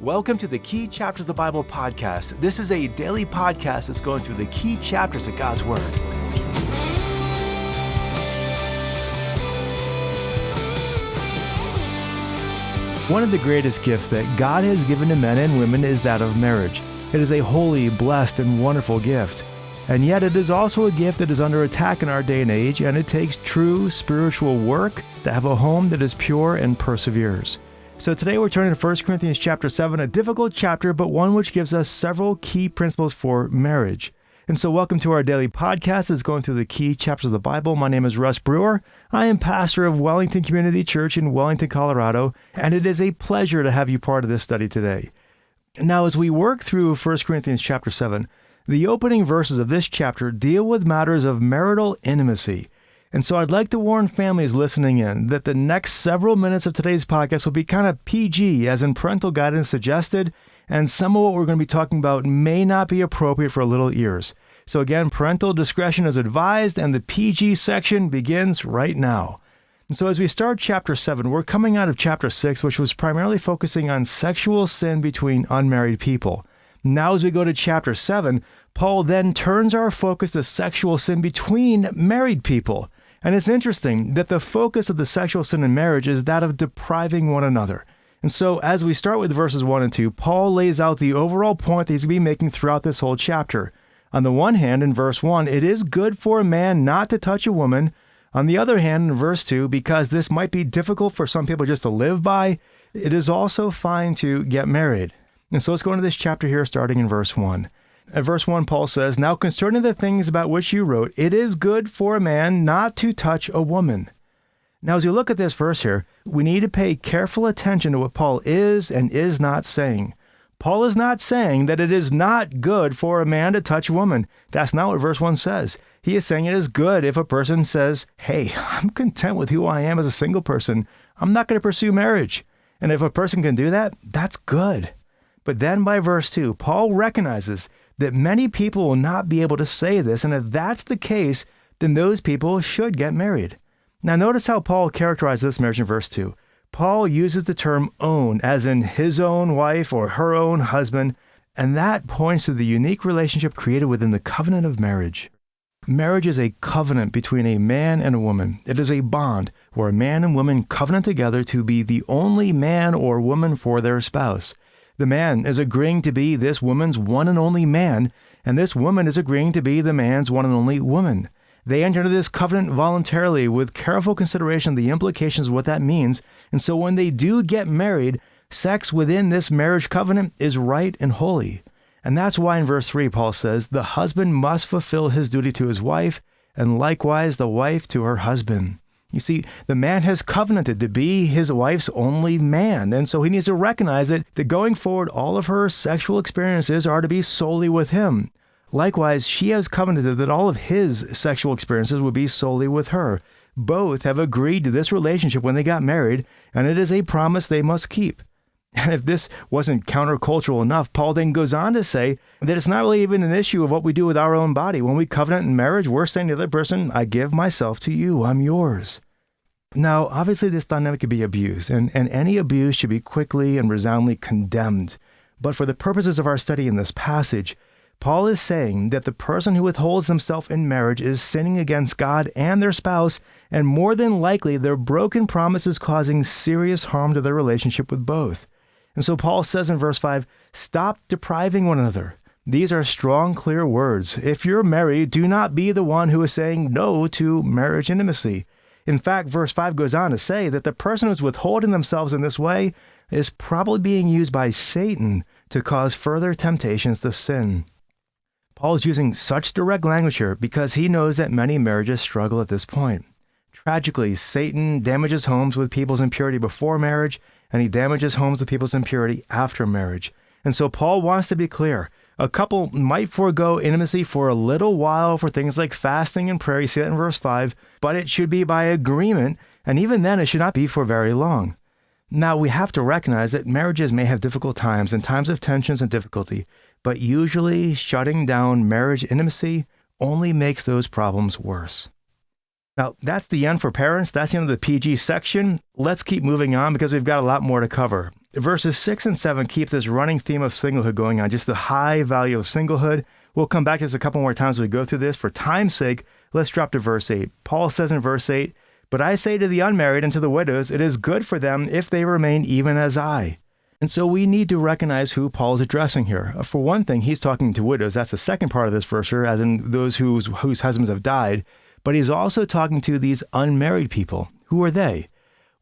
Welcome to the Key Chapters of the Bible podcast. This is a daily podcast that's going through the key chapters of God's Word. One of the greatest gifts that God has given to men and women is that of marriage. It is a holy, blessed, and wonderful gift. And yet it is also a gift that is under attack in our day and age, and it takes true spiritual work to have a home that is pure and perseveres. So today we're turning to 1 Corinthians chapter 7, a difficult chapter, but one which gives us several key principles for marriage. And so welcome to our daily podcast that's going through the key chapters of the Bible. My name is Russ Brewer. I am pastor of Wellington Community Church in Wellington, Colorado, and it is a pleasure to have you part of this study today. Now, as we work through 1 Corinthians chapter 7, the opening verses of this chapter deal with matters of marital intimacy. And so I'd like to warn families listening in that the next several minutes of today's podcast will be kind of PG, as in parental guidance suggested, and some of what we're going to be talking about may not be appropriate for little ears. So again, parental discretion is advised, and the PG section begins right now. And so as we start chapter 7, we're coming out of chapter 6, which was primarily focusing on sexual sin between unmarried people. Now as we go to chapter 7, Paul then turns our focus to sexual sin between married people. And it's interesting that the focus of the sexual sin in marriage is that of depriving one another. And so as we start with verses 1 and 2, Paul lays out the overall point that he's going to be making throughout this whole chapter. On the one hand, in verse 1, it is good for a man not to touch a woman. On the other hand, in verse 2, because this might be difficult for some people just to live by, it is also fine to get married. And so let's go into this chapter here, starting in verse 1. At verse 1, Paul says, "Now concerning the things about which you wrote, it is good for a man not to touch a woman." Now, as you look at this verse here, we need to pay careful attention to what Paul is and is not saying. Paul is not saying that it is not good for a man to touch a woman. That's not what verse 1 says. He is saying it is good if a person says, hey, I'm content with who I am as a single person. I'm not going to pursue marriage. And if a person can do that, that's good. But then by verse 2, Paul recognizes that many people will not be able to say this, and if that's the case, then those people should get married. Now notice how Paul characterized this marriage in verse 2. Paul uses the term own, as in his own wife or her own husband, and that points to the unique relationship created within the covenant of marriage. Marriage is a covenant between a man and a woman. It is a bond where a man and woman covenant together to be the only man or woman for their spouse. The man is agreeing to be this woman's one and only man, and this woman is agreeing to be the man's one and only woman. They enter into this covenant voluntarily with careful consideration of the implications of what that means, and so when they do get married, sex within this marriage covenant is right and holy. And that's why in verse 3 Paul says, the husband must fulfill his duty to his wife, and likewise the wife to her husband. You see, the man has covenanted to be his wife's only man, and so he needs to recognize it, that going forward, all of her sexual experiences are to be solely with him. Likewise, she has covenanted that all of his sexual experiences would be solely with her. Both have agreed to this relationship when they got married, and it is a promise they must keep. And if this wasn't countercultural enough, Paul then goes on to say that it's not really even an issue of what we do with our own body. When we covenant in marriage, we're saying to the other person, I give myself to you, I'm yours. Now, obviously this dynamic could be abused, and any abuse should be quickly and resoundingly condemned. But for the purposes of our study in this passage, Paul is saying that the person who withholds themselves in marriage is sinning against God and their spouse, and more than likely their broken promise is causing serious harm to their relationship with both. And so Paul says in verse 5, stop depriving one another. These are strong, clear words. If you're married, do not be the one who is saying no to marriage intimacy. In fact, verse 5 goes on to say that the person who's withholding themselves in this way is probably being used by Satan to cause further temptations to sin. Paul is using such direct language here because he knows that many marriages struggle at this point. Tragically, Satan damages homes with people's impurity before marriage, and he damages homes with people's impurity after marriage. And so Paul wants to be clear. A couple might forego intimacy for a little while for things like fasting and prayer. You see that in verse 5, but it should be by agreement, and even then it should not be for very long. Now, we have to recognize that marriages may have difficult times and times of tensions and difficulty, but usually shutting down marriage intimacy only makes those problems worse. Now, that's the end for parents. That's the end of the PG section. Let's keep moving on because we've got a lot more to cover. Verses 6 and 7 keep this running theme of singlehood going on, just the high value of singlehood. We'll come back to this a couple more times as we go through this. For time's sake, let's drop to verse 8. Paul says in verse 8, "But I say to the unmarried and to the widows, it is good for them if they remain even as I." And so we need to recognize who Paul is addressing here. For one thing, he's talking to widows. That's the second part of this verse here, as in those whose husbands have died. But he's also talking to these unmarried people. Who are they?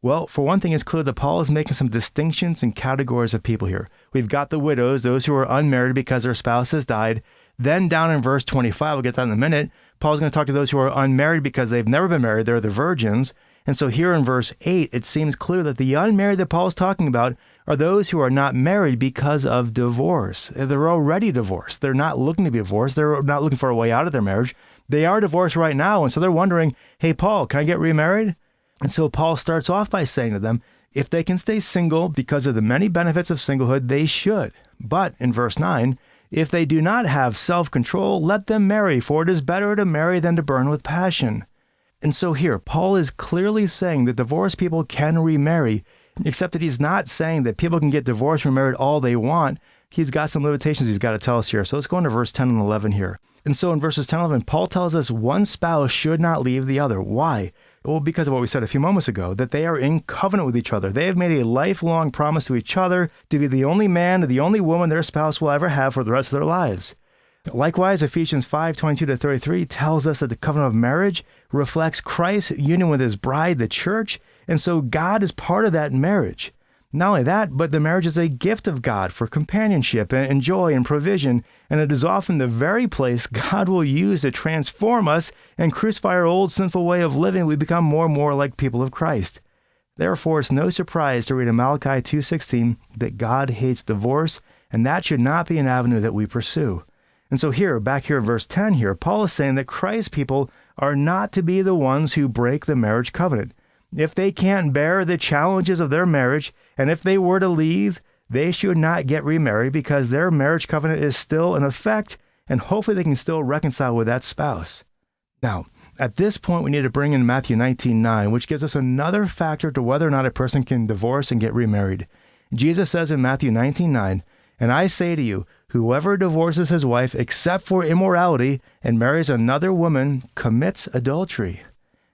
Well, for one thing, it's clear that Paul is making some distinctions and categories of people here. We've got the widows, those who are unmarried because their spouse has died. Then down in verse 25, we'll get that in a minute, Paul's going to talk to those who are unmarried because they've never been married. They're the virgins. And so here in verse 8, it seems clear that the unmarried that Paul's talking about are those who are not married because of divorce. They're already divorced. They're not looking to be divorced. They're not looking for a way out of their marriage. They are divorced right now. And so they're wondering, hey, Paul, can I get remarried? And so Paul starts off by saying to them, if they can stay single because of the many benefits of singlehood, they should. But in verse 9, if they do not have self-control, let them marry, for it is better to marry than to burn with passion. And so here, Paul is clearly saying that divorced people can remarry, except that he's not saying that people can get divorced and remarried all they want. He's got some limitations he's got to tell us here. So let's go into verse 10 and 11 here. And so in verses 10 and 11, Paul tells us one spouse should not leave the other. Why? Well, because of what we said a few moments ago, that they are in covenant with each other. They have made a lifelong promise to each other to be the only man or the only woman their spouse will ever have for the rest of their lives. Likewise, Ephesians 5:22-33 tells us that the covenant of marriage reflects Christ's union with his bride, the church, and so God is part of that marriage. Not only that, but the marriage is a gift of God for companionship and joy and provision, and it is often the very place God will use to transform us and crucify our old sinful way of living. We become more and more like people of Christ. Therefore, it's no surprise to read in Malachi 2:16 that God hates divorce, and that should not be an avenue that we pursue. And so back here in verse 10 here, Paul is saying that Christ's people are not to be the ones who break the marriage covenant. If they can't bear the challenges of their marriage, and if they were to leave, they should not get remarried because their marriage covenant is still in effect, and hopefully they can still reconcile with that spouse. Now, at this point, we need to bring in Matthew 19:9, which gives us another factor to whether or not a person can divorce and get remarried. Jesus says in Matthew 19:9, "And I say to you, whoever divorces his wife except for immorality and marries another woman commits adultery."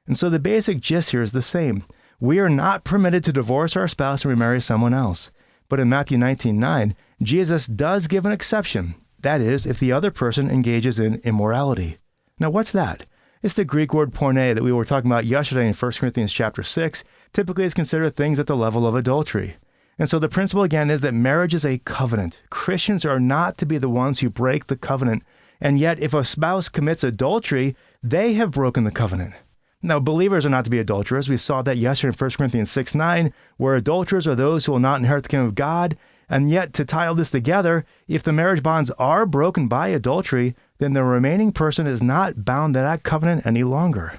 And so the basic gist here is the same. We are not permitted to divorce our spouse and remarry someone else. But in Matthew 19:9, Jesus does give an exception. That is, if the other person engages in immorality. Now, what's that? It's the Greek word porne that we were talking about yesterday in 1 Corinthians chapter 6. Typically, it's considered things at the level of adultery. And so the principle again is that marriage is a covenant. Christians are not to be the ones who break the covenant. And yet, if a spouse commits adultery, they have broken the covenant. Now, believers are not to be adulterers. We saw that yesterday in 1 Corinthians 6:9, where adulterers are those who will not inherit the kingdom of God. And yet, to tie all this together, if the marriage bonds are broken by adultery, then the remaining person is not bound to that covenant any longer.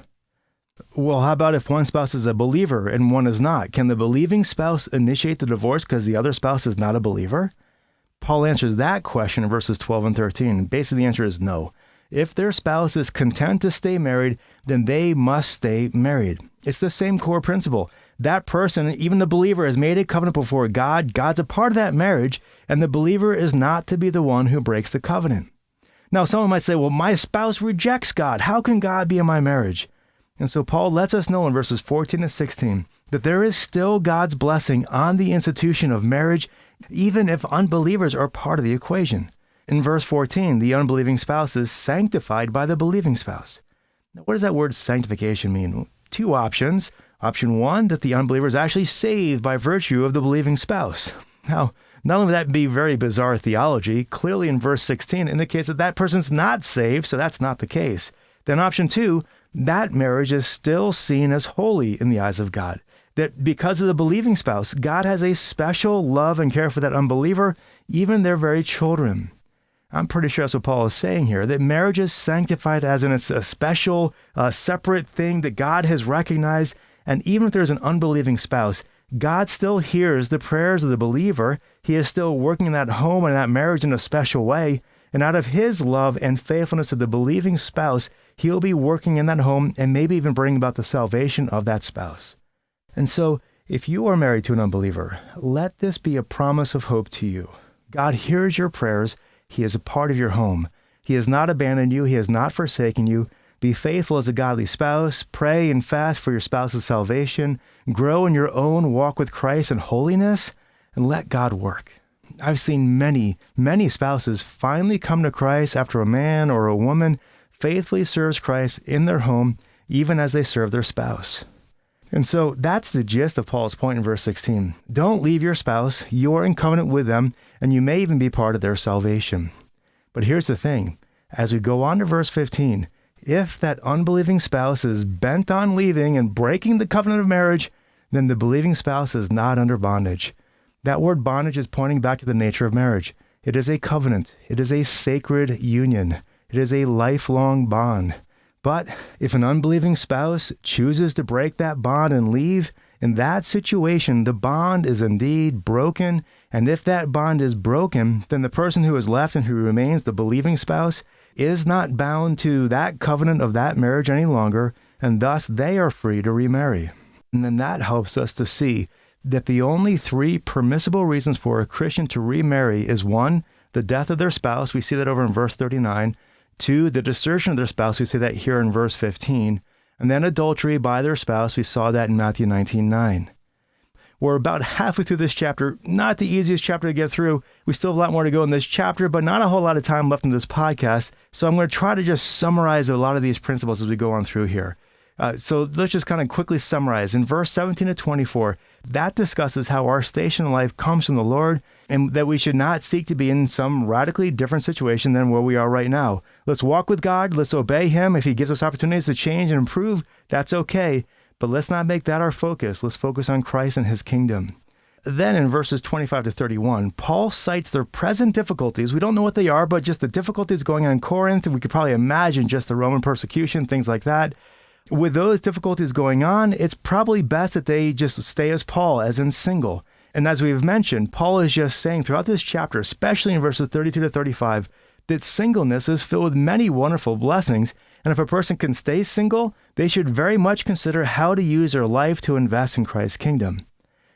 Well, how about if one spouse is a believer and one is not? Can the believing spouse initiate the divorce because the other spouse is not a believer? Paul answers that question in verses 12 and 13. Basically, the answer is no. If their spouse is content to stay married, then they must stay married. It's the same core principle. That person, even the believer, has made a covenant before God. God's a part of that marriage, and the believer is not to be the one who breaks the covenant. Now, someone might say, well, my spouse rejects God. How can God be in my marriage? And so Paul lets us know in verses 14 and 16 that there is still God's blessing on the institution of marriage, even if unbelievers are part of the equation. In verse 14, the unbelieving spouse is sanctified by the believing spouse. Now, what does that word sanctification mean? Two options. Option one, that the unbeliever is actually saved by virtue of the believing spouse. Now, not only would that be very bizarre theology, clearly in verse 16 indicates that that person's not saved, so that's not the case. Then option two, that marriage is still seen as holy in the eyes of God. That because of the believing spouse, God has a special love and care for that unbeliever, even their very children. I'm pretty sure that's what Paul is saying here, that marriage is sanctified as in it's a special, separate thing that God has recognized. And even if there's an unbelieving spouse, God still hears the prayers of the believer. He is still working in that home and that marriage in a special way. And out of his love and faithfulness to the believing spouse, he'll be working in that home and maybe even bringing about the salvation of that spouse. And so If you are married to an unbeliever, let this be a promise of hope to you. God hears your prayers. He is a part of your home. He has not abandoned you. He has not forsaken you. Be faithful as a godly spouse. Pray and fast for your spouse's salvation. Grow in your own walk with Christ in holiness, and let God work. I've seen many, many spouses finally come to Christ after a man or a woman faithfully serves Christ in their home, even as they serve their spouse. And so that's the gist of Paul's point in verse 16. Don't leave your spouse. You are in covenant with them, and you may even be part of their salvation. But here's the thing. As we go on to verse 15, if that unbelieving spouse is bent on leaving and breaking the covenant of marriage, then the believing spouse is not under bondage. That word bondage is pointing back to the nature of marriage. It is a covenant. It is a sacred union. It is a lifelong bond. But if an unbelieving spouse chooses to break that bond and leave, in that situation, the bond is indeed broken. And if that bond is broken, then the person who is left and who remains the believing spouse is not bound to that covenant of that marriage any longer, and thus they are free to remarry. And then that helps us to see that the only three permissible reasons for a Christian to remarry is 1, the death of their spouse. We see that over in verse 39. 2, the desertion of their spouse. We see that here in verse 15. And then adultery by their spouse. We saw that in Matthew 19:9. We're about halfway through this chapter. Not the easiest chapter to get through. We still have a lot more to go in this chapter, but not a whole lot of time left in this podcast. So I'm going to try to just summarize a lot of these principles as we go on through here. So let's just kind of quickly summarize. In verse 17 to 24, that discusses how our station in life comes from the Lord and that we should not seek to be in some radically different situation than where we are right now. Let's walk with God. Let's obey Him. If He gives us opportunities to change and improve, that's okay. But let's not make that our focus. Let's focus on Christ and His kingdom. Then in verses 25 to 31, Paul cites their present difficulties. We don't know what they are, but just the difficulties going on in Corinth. We could probably imagine just the Roman persecution, things like that. With those difficulties going on, it's probably best that they just stay as Paul, as in single. And as we've mentioned, Paul is just saying throughout this chapter, especially in verses 32 to 35, that singleness is filled with many wonderful blessings. And if a person can stay single, they should very much consider how to use their life to invest in Christ's kingdom.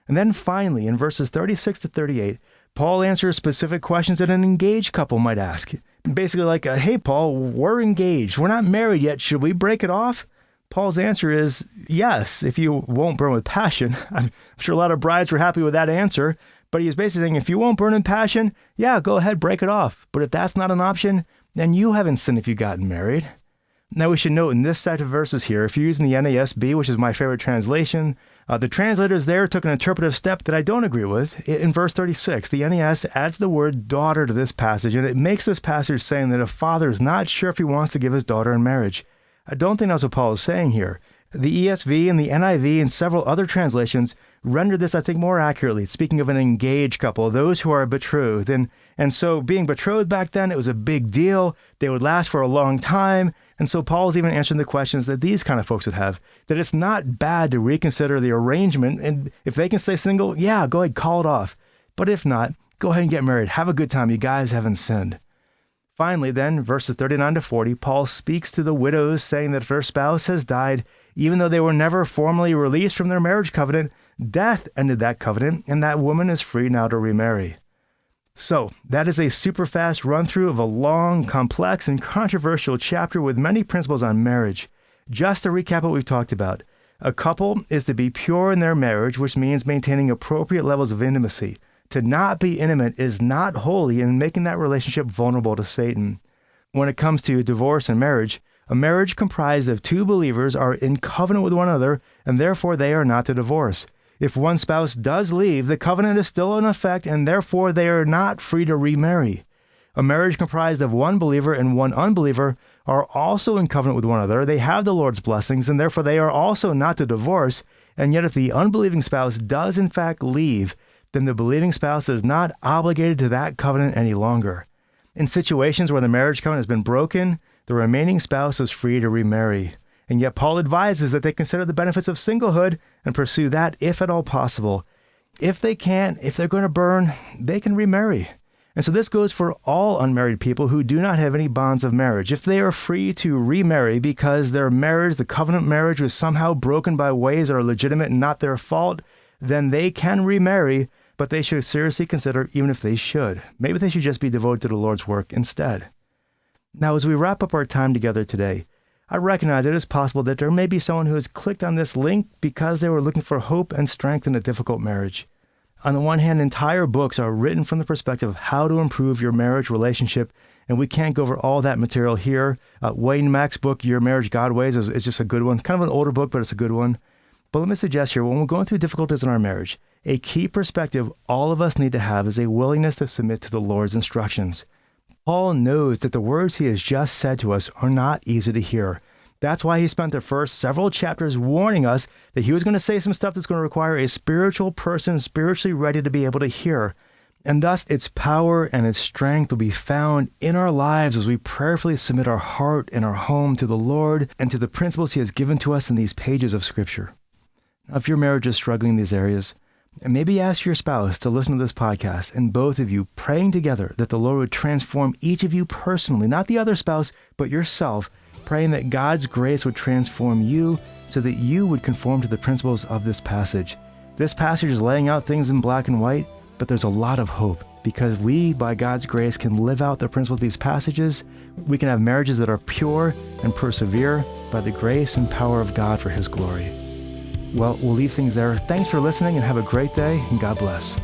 And then finally, in verses 36 to 38, Paul answers specific questions that an engaged couple might ask. Basically like, hey, Paul, we're engaged. We're not married yet. Should we break it off? Paul's answer is yes, if you won't burn with passion. I'm sure a lot of brides were happy with that answer, but he's basically saying if you won't burn in passion, yeah, go ahead, break it off. But if that's not an option, then you haven't sinned if you've gotten married. Now we should note in this set of verses here, if you're using the NASB, which is my favorite translation, the translators there took an interpretive step that I don't agree with. In verse 36, the NAS adds the word daughter to this passage, and it makes this passage saying that a father is not sure if he wants to give his daughter in marriage. I don't think that's what Paul is saying here. The ESV and the NIV and several other translations render this, I think, more accurately, speaking of an engaged couple, those who are betrothed. And so being betrothed back then, it was a big deal. They would last for a long time. And so Paul's even answering the questions that these kind of folks would have, that it's not bad to reconsider the arrangement. And if they can stay single, yeah, go ahead, call it off. But if not, go ahead and get married. Have a good time. You guys haven't sinned. Finally, then, verses 39 to 40, Paul speaks to the widows, saying that if their spouse has died, even though they were never formally released from their marriage covenant, death ended that covenant, and that woman is free now to remarry. So, that is a super fast run-through of a long, complex, and controversial chapter with many principles on marriage. Just to recap what we've talked about, a couple is to be pure in their marriage, which means maintaining appropriate levels of intimacy. To not be intimate is not holy and making that relationship vulnerable to Satan. When it comes to divorce and marriage, a marriage comprised of two believers are in covenant with one another, and therefore they are not to divorce. If one spouse does leave, the covenant is still in effect, and therefore they are not free to remarry. A marriage comprised of one believer and one unbeliever are also in covenant with one another. They have the Lord's blessings, and therefore they are also not to divorce. And yet if the unbelieving spouse does in fact leave, then the believing spouse is not obligated to that covenant any longer. In situations where the marriage covenant has been broken, the remaining spouse is free to remarry. And yet Paul advises that they consider the benefits of singlehood and pursue that if at all possible. If they can't, if they're going to burn, they can remarry. And so this goes for all unmarried people who do not have any bonds of marriage. If they are free to remarry because their marriage, the covenant marriage, was somehow broken by ways that are legitimate and not their fault, then they can remarry, but they should seriously consider even if they should. Maybe they should just be devoted to the Lord's work instead. Now, as we wrap up our time together today, I recognize it is possible that there may be someone who has clicked on this link because they were looking for hope and strength in a difficult marriage. On the one hand, entire books are written from the perspective of how to improve your marriage relationship, and we can't go over all that material here. Wayne Mack's book, Your Marriage God Ways, is just a good one. Kind of an older book, but it's a good one. But let me suggest here, when we're going through difficulties in our marriage, a key perspective all of us need to have is a willingness to submit to the Lord's instructions. Paul knows that the words he has just said to us are not easy to hear. That's why he spent the first several chapters warning us that he was going to say some stuff that's going to require a spiritual person spiritually ready to be able to hear. And thus, its power and its strength will be found in our lives as we prayerfully submit our heart and our home to the Lord and to the principles he has given to us in these pages of Scripture. Now, if your marriage is struggling in these areas, and maybe ask your spouse to listen to this podcast and both of you praying together that the Lord would transform each of you personally, not the other spouse, but yourself, praying that God's grace would transform you so that you would conform to the principles of this passage. This passage is laying out things in black and white, but there's a lot of hope because we, by God's grace, can live out the principles of these passages. We can have marriages that are pure and persevere by the grace and power of God for His glory. Well, we'll leave things there. Thanks for listening and have a great day, and God bless.